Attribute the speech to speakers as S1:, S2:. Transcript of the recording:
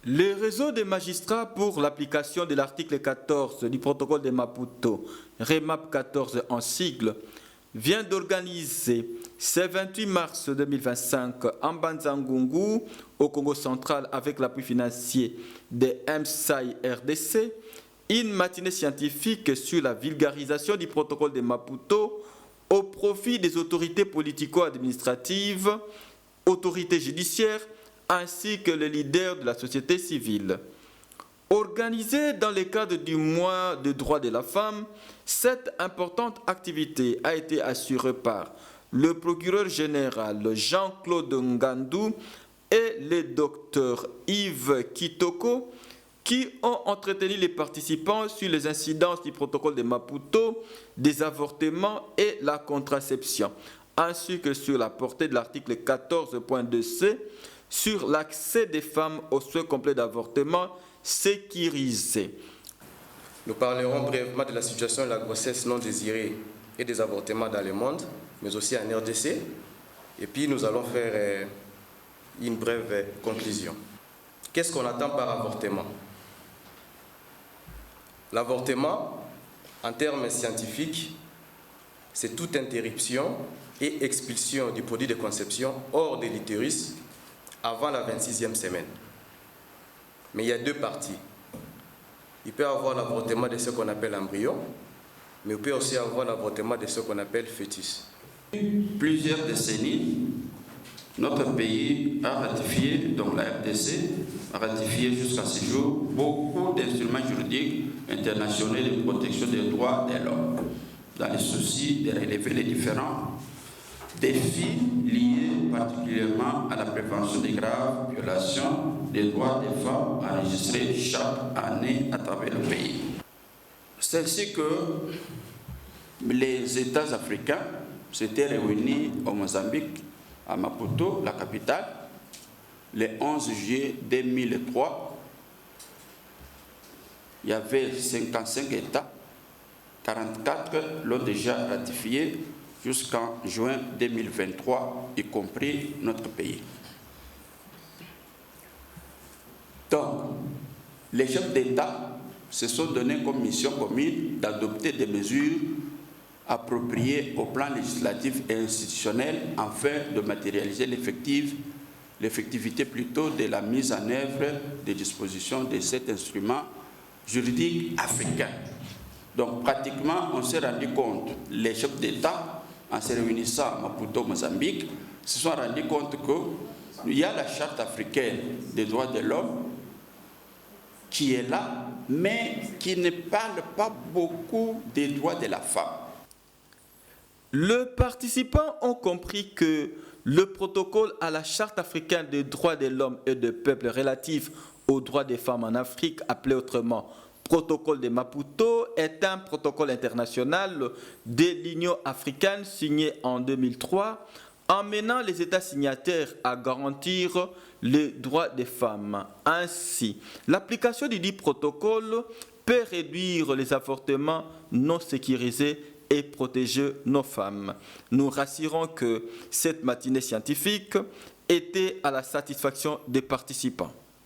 S1: Le réseau des magistrats pour l'application de l'article 14 du protocole de Maputo, REMAP 14 en sigle, vient d'organiser ce 28 mars 2025 en Banzangungu, au Congo central, avec l'appui financier de MSAI RDC, une matinée scientifique sur la vulgarisation du protocole de Maputo au profit des autorités politico-administratives, autorités judiciaires, ainsi que les leaders de la société civile. Organisée dans le cadre du mois des droits de la femme, cette importante activité a été assurée par le procureur général Jean-Claude Ngandou et le docteur Yves Kitoko, qui ont entretenu les participants sur les incidences du protocole de Maputo, des avortements et la contraception, ainsi que sur la portée de l'article 14.2c sur l'accès des femmes aux soins complets d'avortement sécurisés.
S2: Nous parlerons brièvement de la situation de la grossesse non désirée et des avortements dans le monde, mais aussi en RDC. Et puis nous allons faire une brève conclusion. Qu'est-ce qu'on attend par avortement? L'avortement, en termes scientifiques, c'est toute interruption et expulsion du produit de conception hors de l'utérus avant la 26e semaine. Mais il y a deux parties. Il peut y avoir l'avortement de ce qu'on appelle embryon, mais il peut aussi avoir l'avortement de ce qu'on appelle fœtus.
S3: Plusieurs décennies, notre pays a ratifié, donc la RDC, a ratifié jusqu'à ce jour beaucoup d'instruments juridiques internationaux de protection des droits de l'homme, dans le souci de relever les différents défis liés particulièrement à la prévention des graves violations des droits des femmes enregistrées chaque année à travers le pays. C'est ainsi que les États africains s'étaient réunis au Mozambique, à Maputo, la capitale, le 11 juillet 2003. Il y avait 55 États, 44 l'ont déjà ratifié jusqu'en juin 2023, y compris notre pays. Donc, les chefs d'État se sont donnés comme mission commune d'adopter des mesures appropriées au plan législatif et institutionnel afin de matérialiser l'effectivité plutôt de la mise en œuvre des dispositions de cet instrument juridique africain. Donc, pratiquement, on s'est rendu compte, les chefs d'État, en se réunissant à Maputo, Mozambique, se sont rendus compte qu'il y a la Charte africaine des droits de l'homme qui est là, mais qui ne parle pas beaucoup des droits de la femme.
S1: Les participants ont compris que le protocole à la Charte africaine des droits de l'homme et des peuples relatif aux droits des femmes en Afrique, appelé autrement protocole de Maputo, est un protocole international de l'Union africaine signé en 2003, emmenant les États signataires à garantir les droits des femmes. Ainsi, l'application du dit protocole peut réduire les avortements non sécurisés et protéger nos femmes. Nous rassurons que cette matinée scientifique était à la satisfaction des participants.